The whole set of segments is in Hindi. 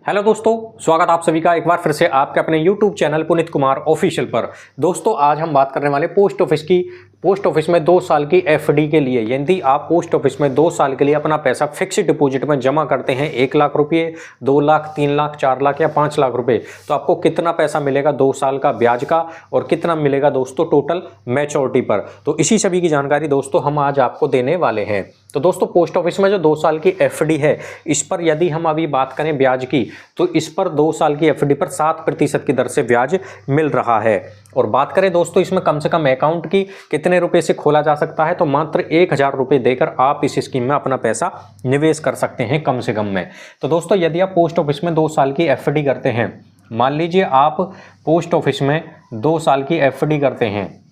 हेलो दोस्तों, स्वागत आप सभी का एक बार फिर से आपके अपने YouTube channel Puneet Kumar official पर। दोस्तों आज हम बात करने वाले पोस्ट ऑफिस की। पोस्ट ऑफिस में 2 साल की एफडी के लिए, यदि आप पोस्ट ऑफिस में 2 साल के लिए अपना पैसा फिक्स्ड डिपॉजिट में जमा करते हैं 1 लाख रुपये, 2 लाख, 3 लाख, 4 लाख या 5 लाख रुपए, तो आपको कितना पैसा मिलेगा 2 साल का ब्याज का और कितना मिलेगा दोस्तों टोटल मैच्योरिटी पर। तो इसी सभी की जानकारी दोस्तों हम आज आपको देने वाले हैं। तो दोस्तों पोस्ट ऑफिस में जो 2 साल की एफडी है, इस पर यदि हम अभी बात करें ब्याज की, तो इस पर 2 साल की एफडी पर 7% की दर से ब्याज मिल रहा है। और बात करें दोस्तों इसमें कम से कम अकाउंट की कितने रुपए से खोला जा सकता है, तो मात्र 1000 रुपये देकर आप इस स्कीम में अपना पैसा निवेश कर सकते हैं कम से कम में। तो दोस्तों यदि आप पोस्ट ऑफिस में 2 साल की एफडी करते हैं, मान लीजिए आप पोस्ट ऑफिस में 2 साल की एफडी करते हैं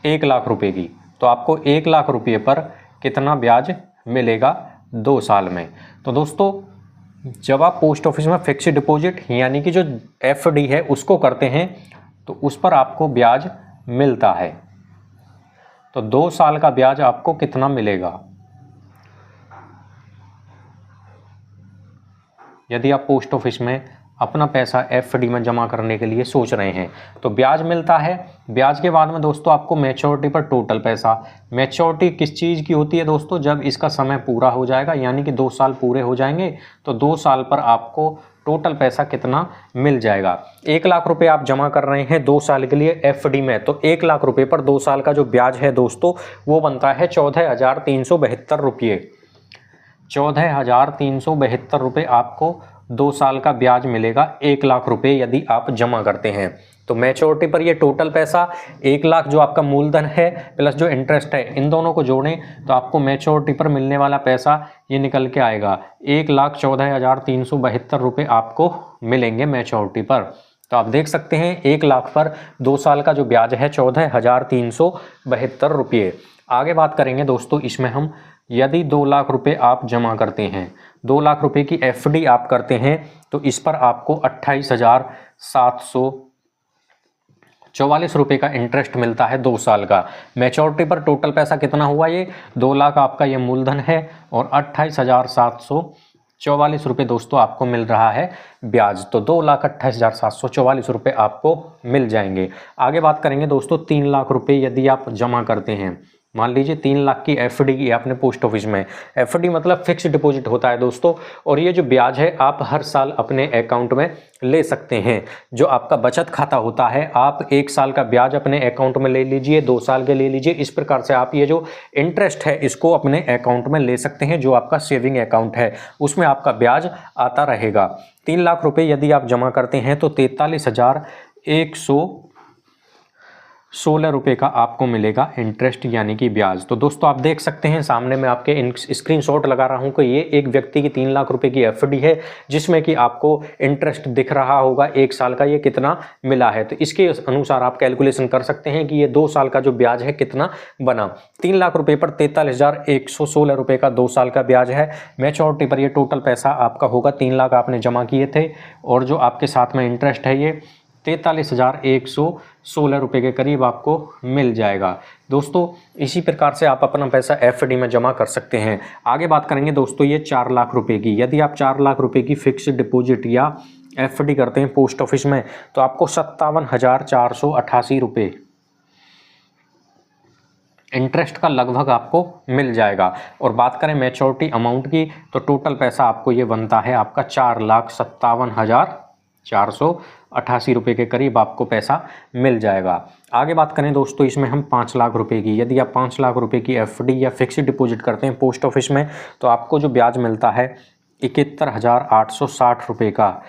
1 लाख रुपए की, तो आपको 1 लाख रुपये पर कितना ब्याज मिलेगा 2 साल में। तो दोस्तों जब आप पोस्ट ऑफिस में फिक्स्ड डिपॉजिट यानी कि जो एफडी है उसको करते हैं, तो उस पर आपको ब्याज मिलता है। तो 2 साल का ब्याज आपको कितना मिलेगा, यदि आप पोस्ट ऑफिस में अपना पैसा एफडी में जमा करने के लिए सोच रहे हैं, तो ब्याज मिलता है। ब्याज के बाद में दोस्तों आपको मैच्योरिटी पर टोटल पैसा, मैच्योरिटी किस चीज़ की होती है दोस्तों, जब इसका समय पूरा हो जाएगा यानी कि 2 साल पूरे हो जाएंगे, तो 2 साल पर आपको टोटल पैसा कितना मिल जाएगा। 1 लाख रुपए आप जमा कर रहे हैं 2 साल के लिए एफडी में, तो 1 लाख रुपए पर 2 साल का जो ब्याज है दोस्तों वो बनता है 14,372 रुपये। 14,372 रुपये आपको 2 साल का ब्याज मिलेगा 1 लाख रुपए यदि आप जमा करते हैं। तो मैच्योरिटी पर ये टोटल पैसा 1 लाख जो आपका मूलधन है प्लस जो इंटरेस्ट है, इन दोनों को जोड़ें तो आपको मैच्योरिटी पर मिलने वाला पैसा ये निकल के आएगा 1,14,372 रुपये आपको मिलेंगे मैच्योरिटी पर। तो आप देख सकते हैं 1 लाख पर 2 साल का जो ब्याज है 14,372 रुपये। आगे बात करेंगे दोस्तों इसमें हम, यदि 2 लाख रुपए आप जमा करते हैं, 2 लाख रुपए की एफडी आप करते हैं, तो इस पर आपको 28,744 रुपये का इंटरेस्ट मिलता है 2 साल का। मैच्योरिटी पर टोटल पैसा कितना हुआ, ये 2 लाख आपका ये मूलधन है और 28,744 रुपये दोस्तों आपको मिल रहा है ब्याज। तो 2,28,744 रुपये आपको मिल जाएंगे। आगे बात करेंगे दोस्तों 3 लाख रुपये यदि आप जमा करते हैं, मान लीजिए 3 लाख की एफडी की आपने पोस्ट ऑफिस में। एफडी मतलब फिक्स्ड डिपॉजिट होता है दोस्तों, और ये जो ब्याज है आप हर साल अपने अकाउंट में ले सकते हैं। जो आपका बचत खाता होता है, आप 1 साल का ब्याज अपने अकाउंट में ले लीजिए, 2 साल के ले लीजिए, इस प्रकार से आप ये जो इंटरेस्ट है इसको अपने अकाउंट में ले सकते हैं। जो आपका सेविंग अकाउंट है उसमें आपका ब्याज आता रहेगा। 3 लाख रुपये यदि आप जमा करते हैं तो 43,116 रुपये का आपको मिलेगा इंटरेस्ट यानी कि ब्याज। तो दोस्तों आप देख सकते हैं सामने में आपके स्क्रीनशॉट लगा रहा हूं कि ये एक व्यक्ति की 3 लाख रुपए की एफडी है, जिसमें कि आपको इंटरेस्ट दिख रहा होगा 1 साल का ये कितना मिला है। तो इसके अनुसार आप कैलकुलेशन कर सकते हैं कि ये 2 साल का जो ब्याज है कितना बना। 3 लाख रुपए पर 43,116 रुपये का 2 साल का ब्याज है। मैच्योरिटी पर ये टोटल पैसा आपका होगा, 3 लाख आपने जमा किए थे और जो आपके साथ में इंटरेस्ट है ये 43,116 रुपये के करीब आपको मिल जाएगा। दोस्तों इसी प्रकार से आप अपना पैसा एफडी में जमा कर सकते हैं। आगे बात करेंगे दोस्तों ये 4 लाख रुपये की। यदि आप 4 लाख रुपये की फिक्स्ड डिपॉजिट या एफडी करते हैं पोस्ट ऑफिस में, तो आपको 57,488 रुपये इंटरेस्ट का लगभग आपको मिल जाएगा। और बात करें मैच्योरिटी अमाउंट की, तो टोटल पैसा आपको ये बनता है आपका 4,57,488 रुपये के करीब आपको पैसा मिल जाएगा। आगे बात करें दोस्तों इसमें हम 5 लाख रुपए की। यदि आप 5 लाख रुपए की एफडी या फिक्स्ड डिपॉजिट करते हैं पोस्ट ऑफिस में, तो आपको जो ब्याज मिलता है 71,860 रुपये का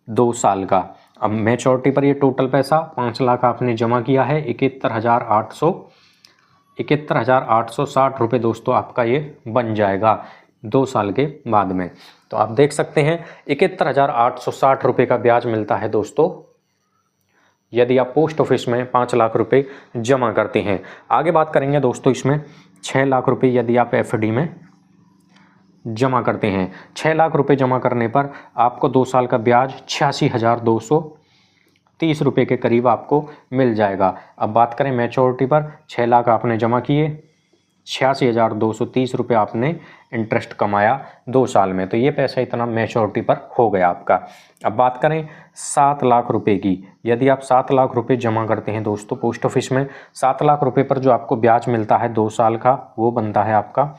2 साल का। अब मैच्योरिटी पर ये टोटल पैसा 5 लाख आपने जमा किया है, 71,860 रुपये दोस्तों आपका ये बन जाएगा 2 साल के बाद में। तो आप देख सकते हैं 71,860 रुपये का ब्याज मिलता है दोस्तों यदि आप पोस्ट ऑफिस में 5 लाख रुपए जमा करते हैं। आगे बात करेंगे दोस्तों इसमें 6 लाख रुपए यदि आप एफडी में जमा करते हैं। 6 लाख रुपए जमा करने पर आपको 2 साल का ब्याज 86,230 रुपये के करीब आपको मिल जाएगा। अब बात करें मैच्योरिटी पर, 6 लाख आपने जमा किए, 86,230 रुपये आपने इंटरेस्ट कमाया 2 साल में। तो ये पैसा इतना मैच्योरिटी पर हो गया आपका। अब बात करें 7 लाख रुपए की। यदि आप 7 लाख रुपए जमा करते हैं दोस्तों पोस्ट ऑफिस में, 7 लाख रुपए पर जो आपको ब्याज मिलता है 2 साल का, वो बनता है आपका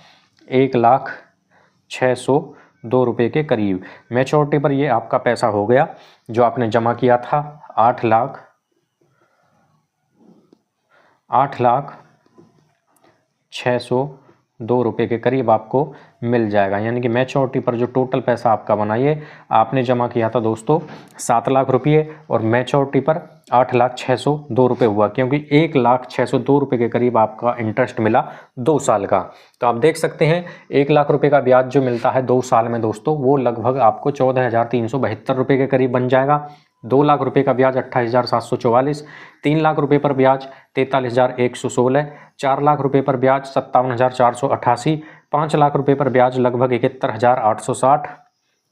1,06,02 रुपये के करीब। मैच्योरिटी पर ये आपका पैसा हो गया जो आपने जमा किया था 8,06,02 रुपये के करीब आपको मिल जाएगा। यानी कि मैच्योरिटी पर जो टोटल पैसा आपका बना, ये आपने जमा किया था दोस्तों 7 लाख रुपये और मैच्योरिटी पर 8,06,02 रुपये हुआ, क्योंकि 1,06,02 रुपये के करीब आपका इंटरेस्ट मिला 2 साल का। तो आप देख सकते हैं 1 लाख रुपये का ब्याज जो मिलता है 2 साल में दोस्तों, वो लगभग आपको 14,372 रुपये के करीब बन जाएगा। 2 लाख रुपये का ब्याज 28,744, 3 लाख रुपये पर ब्याज 43,116, 4 लाख रुपये पर ब्याज 57,488, 5 लाख रुपये पर ब्याज लगभग 71,860,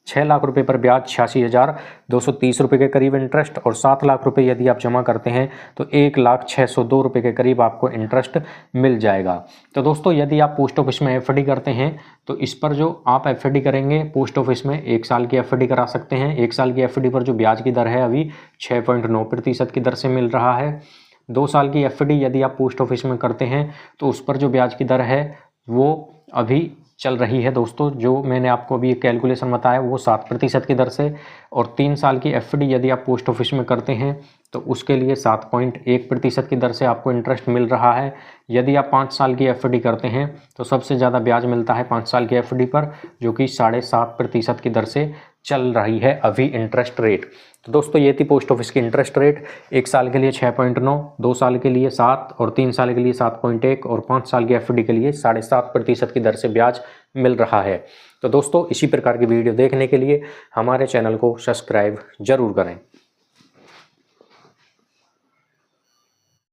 6 लाख रुपये पर ब्याज 86,230 रुपये के करीब इंटरेस्ट, और 7 लाख रुपये यदि आप जमा करते हैं तो 1,06,02 रुपये के करीब आपको इंटरेस्ट मिल जाएगा। तो दोस्तों यदि आप पोस्ट ऑफिस में एफडी करते हैं तो इस पर जो आप एफडी करेंगे पोस्ट ऑफिस में 1 साल की एफडी करा सकते हैं। 1 साल की एफडी पर जो ब्याज की दर है अभी 6.9% की दर से मिल रहा है। 2 साल की एफडी यदि आप पोस्ट ऑफिस में करते हैं तो उस पर जो ब्याज की दर है वो अभी चल रही है दोस्तों, जो मैंने आपको अभी कैलकुलेशन बताया वो 7% की दर से। और 3 साल की एफडी यदि आप पोस्ट ऑफिस में करते हैं तो उसके लिए 7.1% की दर से आपको इंटरेस्ट मिल रहा है। यदि आप 5 साल की एफडी करते हैं तो सबसे ज़्यादा ब्याज मिलता है 5 साल की एफडी पर, जो कि 7.5% की दर से चल रही है अभी इंटरेस्ट रेट। तो दोस्तों ये थी पोस्ट ऑफिस की इंटरेस्ट रेट। 1 साल के लिए 6.9, 2 साल के लिए 7 और 3 साल के लिए 7.1 और 5 साल की एफडी के लिए 7.5% की दर से ब्याज मिल रहा है। तो दोस्तों इसी प्रकार की वीडियो देखने के लिए हमारे चैनल को सब्सक्राइब जरूर करें।